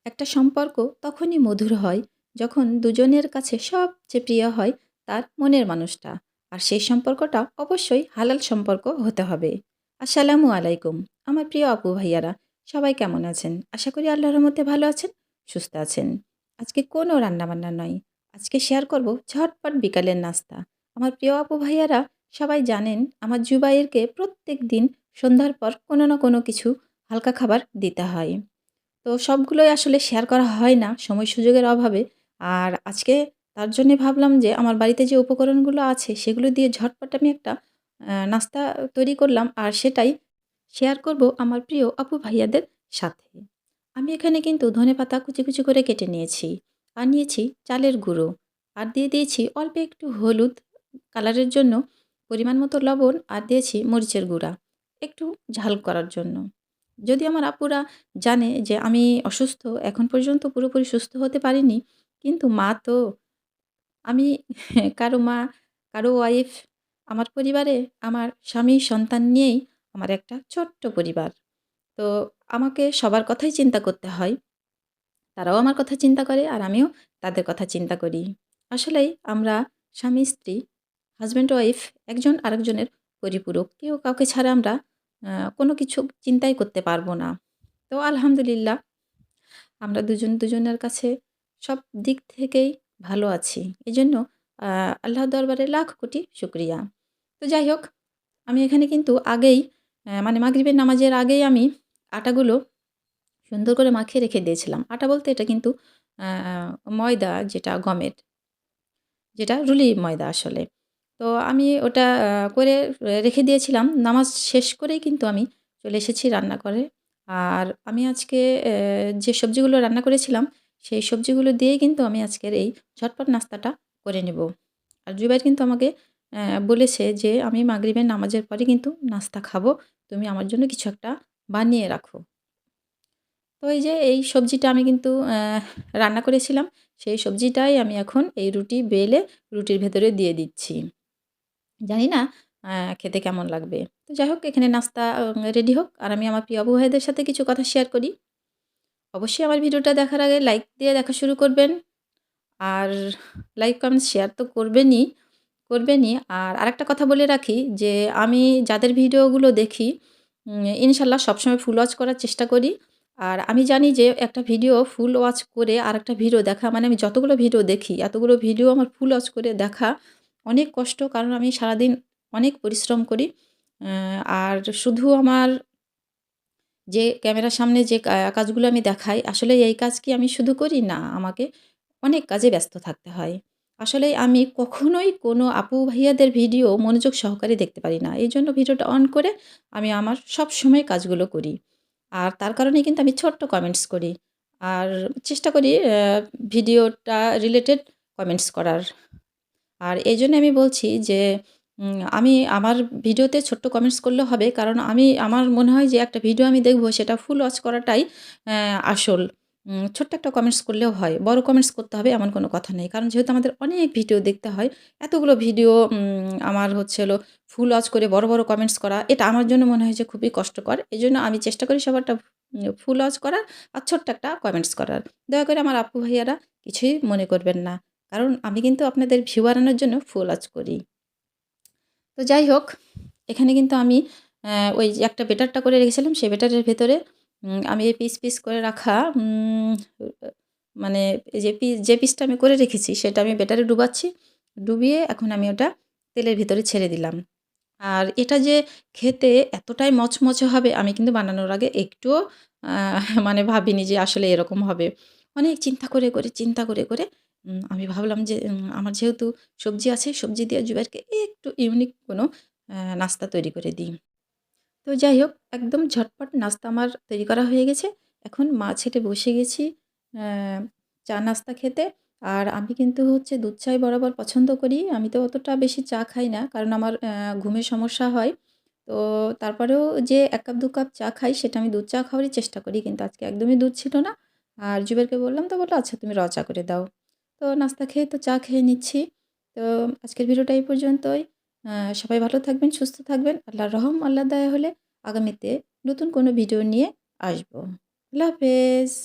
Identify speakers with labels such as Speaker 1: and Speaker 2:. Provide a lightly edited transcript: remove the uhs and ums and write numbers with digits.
Speaker 1: একটা সম্পর্ক তখনই মধুর হয় যখন দুজনের কাছে সবচেয়ে প্রিয় হয় তার মনের মানুষটা। আর সেই সম্পর্কটা অবশ্যই হালাল সম্পর্ক হতে হবে। আসসালামু আলাইকুম। আমার প্রিয় আপু ভাইয়ারা, সবাই কেমন আছেন? আশা করি আল্লাহর মধ্যে ভালো আছেন, সুস্থ আছেন। আজকে কোনো রান্নাবান্না নয়, আজকে শেয়ার করব ঝটপট বিকালের নাস্তা। আমার প্রিয় আপু ভাইয়ারা, সবাই জানেন আমার জুবাইরকে প্রত্যেক দিন সন্ধ্যার পর কোনো না কোনো কিছু হালকা খাবার দিতে হয়। তো সবগুলোই আসলে শেয়ার করা হয় না সময় সুযোগের অভাবে। আর আজকে তার জন্যে ভাবলাম যে আমার বাড়িতে যে উপকরণগুলো আছে সেগুলো দিয়ে ঝটপট আমি একটা নাস্তা তৈরি করলাম, আর সেটাই শেয়ার করব আমার প্রিয় আপু ভাইয়াদের সাথে। আমি এখানে কিন্তু ধনেপাতা কুচি, কুচি করে কেটে নিয়েছি। আর নিয়েছি চালের গুঁড়ো। আর দিয়ে দিয়েছি অল্প একটু হলুদ কালারের জন্য, পরিমাণ মতো লবণ, আর দিয়েছি মরিচের গুঁড়া একটু ঝাল করার জন্য। যদি আমার আপুরা জানে যে আমি অসুস্থ, এখন পর্যন্ত পুরোপুরি সুস্থ হতে পারিনি। কিন্তু মা তো, আমি কারো মা, কারো ওয়াইফ, আমার পরিবারে আমার স্বামী, সন্তান নিয়েই আমার একটা ছোট্ট পরিবার। তো আমাকে সবার কথাই চিন্তা করতে হয়। তারাও আমার কথা চিন্তা করে আর আমিও তাদের কথা চিন্তা করি। আসলেই আমরা স্বামী-স্ত্রী, হাসব্যান্ড ওয়াইফ একজন আরেকজনের পরিপূরক। কেউ কাউকে ছাড়া আমরা কোনো কিছু চিন্তাই করতে পারব না। তো আলহামদুলিল্লাহ আমরা দুজন দুজনের কাছে সব দিক থেকেই ভালো আছি। এজন্য আ আল্লাহর দরবারে লাখ কোটি শুকরিয়া। তো যাই হোক, আমি এখানে কিন্তু আগেই মানে মাগরিবের নামাজের আগেই আমি আটাগুলো সুন্দর করে মাখিয়ে রেখে দিয়েছিলাম। আটা বলতে এটা কিন্তু আ ময়দা, যেটা গমের, যেটা রুলি ময়দা আসলে। তো আমি ওটা করে রেখে দিয়েছিলাম। নামাজ শেষ করেই কিন্তু আমি চলে এসেছি রান্নাঘরে। আর আমি আজকে যে সবজিগুলো রান্না করেছিলাম, সেই সবজিগুলো দিয়েই কিন্তু আমি আজকের এই ঝটপট নাস্তাটা করে নেব। আর জুবাইর কিন্তু আমাকে বলেছে যে, "আমি মাগরিবের নামাজের পরে কিন্তু নাস্তা খাবো। তুমি আমার জন্য কিছু একটা বানিয়ে রাখো।" তো এই যে এই সবজিটা আমি কিন্তু রান্না করেছিলাম। সেই সবজিটাই আমি এখন এই রুটি বেলে রুটির ভেতরে দিয়ে দিচ্ছি। জানি না খেতে কেমন লাগবে। তো যাই হোক, এখানে নাস্তা রেডি হোক আর আমি আমার প্রিয় আবু ভাইদের সাথে কিছু কথা শেয়ার করি। অবশ্যই আমার ভিডিওটা দেখার আগে লাইক দিয়ে দেখা শুরু করবেন। আর লাইক, কমেন্ট, শেয়ার তো করবেনই, করবেনই। আর আরেকটা কথা বলে রাখি যে আমি যাদের ভিডিওগুলো দেখি ইনশাআল্লাহ সবসময় ফুল ওয়াচ করার চেষ্টা করি। আর আমি জানি যে একটা ভিডিও ফুল ওয়াচ করে আরেকটা ভিডিও দেখা, মানে আমি যতগুলো ভিডিও দেখি এতগুলো ভিডিও আমার ফুল ওয়াচ করে দেখা অনেক কষ্ট। কারণ আমি সারাদিন অনেক পরিশ্রম করি। আর শুধু আমার যে ক্যামেরার সামনে যে কাজগুলো আমি দেখাই, আসলে এই কাজ কি আমি শুধু করি? না, আমাকে অনেক কাজে ব্যস্ত থাকতে হয়। আসলে আমি কখনোই কোনো আপু ভাইয়াদের ভিডিও মনোযোগ সহকারে দেখতে পারি না। এইজন্য ভিডিওটা অন করে আমি আমার সবসময় কাজগুলো করি। আর তার কারণেই কিন্তু আমি ছোট্ট কমেন্টস করি। আর চেষ্টা করি ভিডিওটা রিলেটেড কমেন্টস করার। আর এইজন্য আমি বলছি যে আমি আমার ভিডিওতে ছোট্ট কমেন্টস করলেও হবে। কারণ আমার মনে হয় যে একটা ভিডিও আমি দেখব সেটা ফুল ওয়াচ করাটাই আসল। ছোট্ট একটা কমেন্টস করলেও হয়। বড় কমেন্টস করতে হবে এমন কোনো কথা নেই। কারণ যেহেতু আমাদের অনেক ভিডিও দেখতে হয়, এতগুলো ভিডিও আমার হচ্ছে হলো ফুল ওয়াচ করে বড়, বড় কমেন্টস করা, এটা আমার জন্য মনে হয় যে খুবই কষ্টকর। এজন্য আমি চেষ্টা করি সবারটা ফুল ওয়াচ করার আর ছোট্ট একটা কমেন্টস করার। দয়া করে আমার আপু ভাইয়ারা কিছুই মনে করবেন না। কারণ আমি কিন্তু আপনাদের ভিউ বাড়ানোর জন্য ফুল ওয়াচ করি। তো যাই হোক, এখানে কিন্তু আমি ওই যে একটা বেটারটা করে রেখেছিলাম, সেই বেটারের ভেতরে আমি এই পিস, পিস করে রাখা মানে এই যে পিসটা আমি করে রেখেছি সেটা আমি বেটারে ডুবাচ্ছি। ডুবিয়ে এখন আমি ওটা তেলের ভিতরে ছেড়ে দিলাম। আর এটা যে খেতে এতটাই মচমচে হবে আমি কিন্তু বানানোর আগে একটুও আ মানে ভাবিনি যে আসলে এরকম হবে। অনেক চিন্তা করে, করে চিন্তা করে, করে আমি ভাবলাম যে আমার যেহেতু সবজি আছে, সবজি দিয়ে জুবাইরকে একটু ইউনিক কোনো নাস্তা তৈরি করে দিই। তো যাই হোক, একদম ঝটপট নাস্তা আমার তৈরি করা হয়ে গেছে। এখন মাছ হেঁটে বসে গেছি অ্যা চা নাস্তা খেতে। আর আমি কিন্তু হচ্ছে দুধ চাই বরাবর পছন্দ করি। আমি তো অতটা বেশি চা খাই না। কারণ আমার ঘুমের সমস্যা হয়। তো তারপরেও যে ১ কাপ ২ কাপ চা খাই সেটা আমি দুধ চা খাওয়ারই চেষ্টা করি। কিন্তু আজকে একদমই দুধ ছিল না। আর জুবাইরকে বললাম, তো বলল, "আচ্ছা তুমি চা করে দাও।" তো নাস্তা খেয়ে তো চা খেয়ে নিচ্ছি। তো আজকের ভিডিওটা এই পর্যন্তই। আ সবাই ভালো থাকবেন, সুস্থ থাকবেন। আল্লাহর রহম, আল্লাহর দয়া হলে আগামীতে নতুন কোনো ভিডিও নিয়ে আসবো। আল্লাহ হাফেজ।